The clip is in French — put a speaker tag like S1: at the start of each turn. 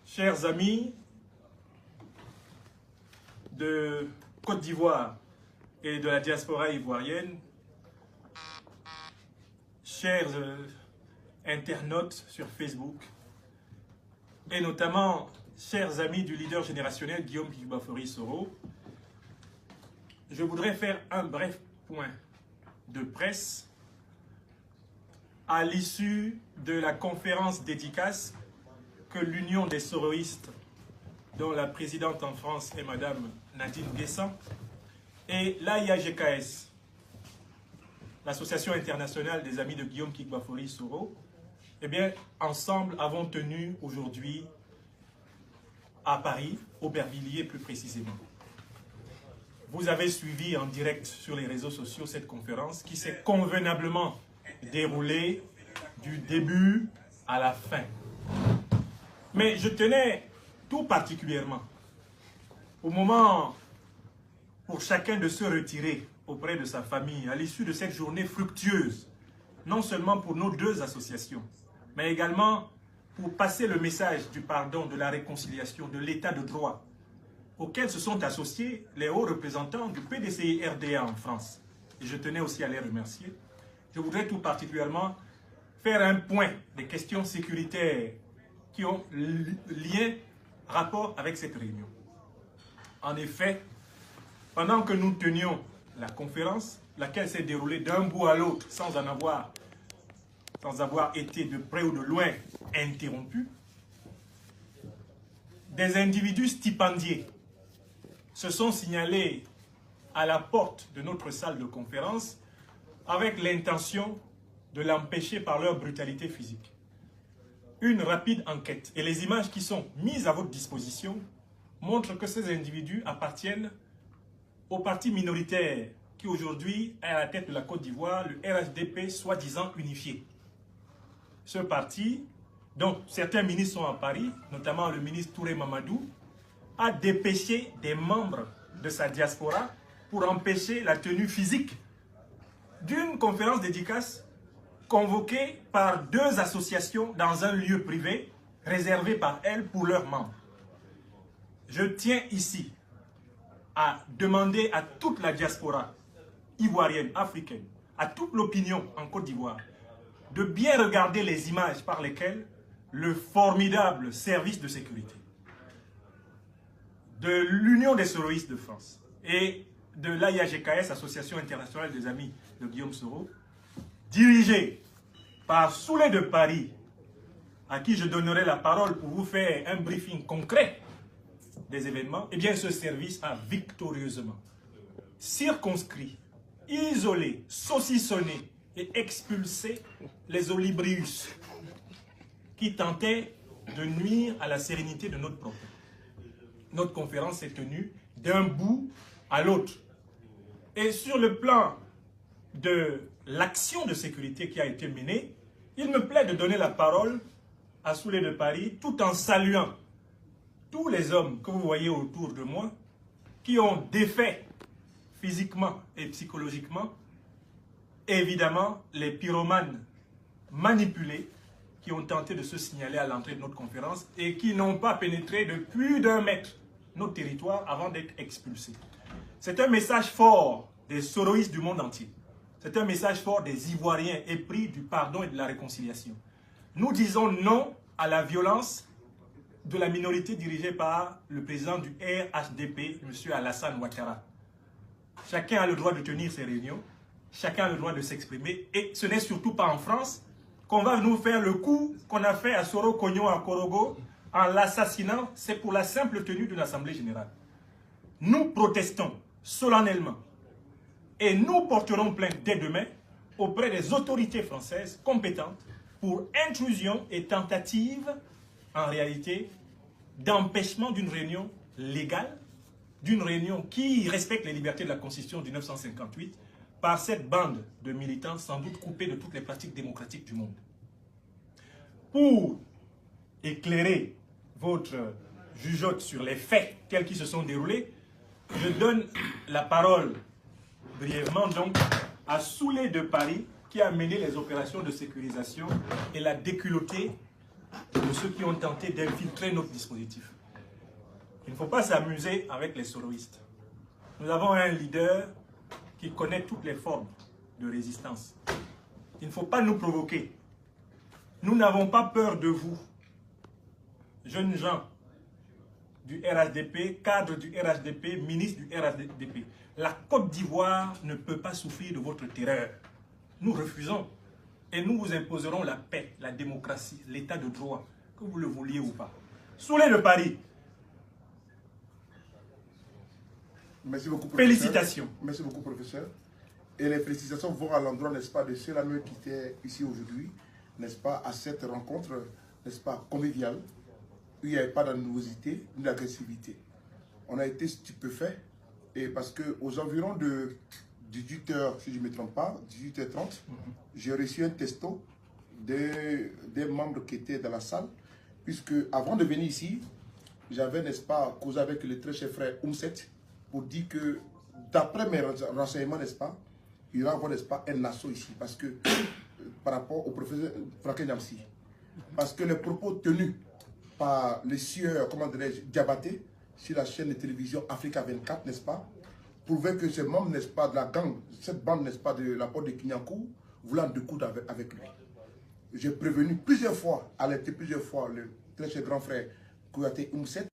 S1: Chers amis de Côte d'Ivoire et de la diaspora ivoirienne, chers internautes sur Facebook, et notamment chers amis du leader générationnel Guillaume Kigbafori-Soro, je voudrais faire un bref point de presse à l'issue de la conférence dédicace que l'Union des soroïstes, dont la présidente en France est Madame Nadine Guessan, et l'AIAGKS, l'Association internationale des amis de Guillaume Kigbafori-Soro, eh bien, ensemble avons tenu aujourd'hui à Paris, Aubervilliers plus précisément. Vous avez suivi en direct sur les réseaux sociaux cette conférence qui s'est convenablement déroulée du début à la fin. Mais je tenais tout particulièrement, au moment pour chacun de se retirer auprès de sa famille, à l'issue de cette journée fructueuse, non seulement pour nos deux associations, mais également pour passer le message du pardon, de la réconciliation, de l'état de droit, auquel se sont associés les hauts représentants du PDCI-RDA en France. Et je tenais aussi à les remercier. Je voudrais tout particulièrement faire un point des questions sécuritaires qui ont lien, rapport avec cette réunion. En effet, pendant que nous tenions la conférence, laquelle s'est déroulée d'un bout à l'autre sans avoir été de près ou de loin interrompue, des individus stipendiés se sont signalés à la porte de notre salle de conférence avec l'intention de l'empêcher par leur brutalité physique. Une rapide enquête et les images qui sont mises à votre disposition montrent que ces individus appartiennent au parti minoritaire qui aujourd'hui est à la tête de la Côte d'Ivoire, le RHDP soi-disant unifié. Ce parti, dont certains ministres sont à Paris, notamment le ministre Touré Mamadou, a dépêché des membres de sa diaspora pour empêcher la tenue physique d'une conférence dédicace convoquée par deux associations dans un lieu privé réservé par elles pour leurs membres. Je tiens ici à demander à toute la diaspora ivoirienne, africaine, à toute l'opinion en Côte d'Ivoire, de bien regarder les images par lesquelles le formidable service de sécurité de l'Union des soroïstes de France et de l'AIAGKS, Association internationale des amis de Guillaume Soro, dirigé par Soulé de Paris, à qui je donnerai la parole pour vous faire un briefing concret des événements, eh bien ce service a victorieusement circonscrit, isolé, saucissonné et expulsé les Olibrius qui tentaient de nuire à la sérénité de notre propos. Notre conférence s'est tenue d'un bout à l'autre. Et sur le plan de l'action de sécurité qui a été menée, il me plaît de donner la parole à Soulé de Paris tout en saluant tous les hommes que vous voyez autour de moi qui ont défait physiquement et psychologiquement, évidemment, les pyromanes manipulés qui ont tenté de se signaler à l'entrée de notre conférence et qui n'ont pas pénétré de plus d'1 mètre notre territoire avant d'être expulsés. C'est un message fort des soroïstes du monde entier. C'est un message fort des Ivoiriens épris du pardon et de la réconciliation. Nous disons non à la violence de la minorité dirigée par le président du RHDP, M. Alassane Ouattara. Chacun a le droit de tenir ses réunions, chacun a le droit de s'exprimer, et ce n'est surtout pas en France qu'on va nous faire le coup qu'on a fait à Soro Kogno à Korogo en l'assassinant. C'est pour la simple tenue d'une assemblée générale. Nous protestons solennellement et nous porterons plainte dès demain auprès des autorités françaises compétentes pour intrusion et tentative, en réalité, d'empêchement d'une réunion légale, d'une réunion qui respecte les libertés de la Constitution de 1958, par cette bande de militants sans doute coupés de toutes les pratiques démocratiques du monde. Pour éclairer votre jugeote sur les faits tels qu'ils se sont déroulés, je donne la parole brièvement donc à Soulé de Paris qui a mené les opérations de sécurisation et l'a déculotté de ceux qui ont tenté d'infiltrer notre dispositif. Il ne faut pas s'amuser avec les soroistes. Nous avons un leader qui connaît toutes les formes de résistance. Il ne faut pas nous provoquer. Nous n'avons pas peur de vous, jeunes gens du RHDP, cadres du RHDP, ministres du RHDP. La Côte d'Ivoire ne peut pas souffrir de votre terreur. Nous refusons. Et nous vous imposerons la paix, la démocratie, l'état de droit, que vous le vouliez ou pas. Soulez de Paris.
S2: Merci beaucoup, professeur.
S1: Félicitations.
S2: Merci beaucoup, professeur. Et les félicitations vont à l'endroit, n'est-ce pas, de ceux-là même qui étaient ici aujourd'hui, n'est-ce pas, à cette rencontre, n'est-ce pas, conviviale, où il n'y avait pas d'animosité ni d'agressivité. On a été stupéfaits, et parce qu'aux environs de 18h, si je ne me trompe pas, 18h30, j'ai reçu un texto des membres qui étaient dans la salle, puisque avant de venir ici, j'avais, n'est-ce pas, causé avec le très cher frère Oumset, pour dire que, d'après mes renseignements, n'est-ce pas, il y aura avoir, n'est-ce pas, un assaut ici, parce que, par rapport au professeur Franck Nyamsi, parce que les propos tenus par le sieur, comment dirais-je, Diabaté, sur la chaîne de télévision Africa 24, n'est-ce pas, prouvaient que ces membres, n'est-ce pas, de la gang, cette bande, n'est-ce pas, de la porte de Kinyakou, voulant découdre avec lui. J'ai prévenu plusieurs fois, alerté plusieurs fois, le très cher grand frère Kouyaté Oumset,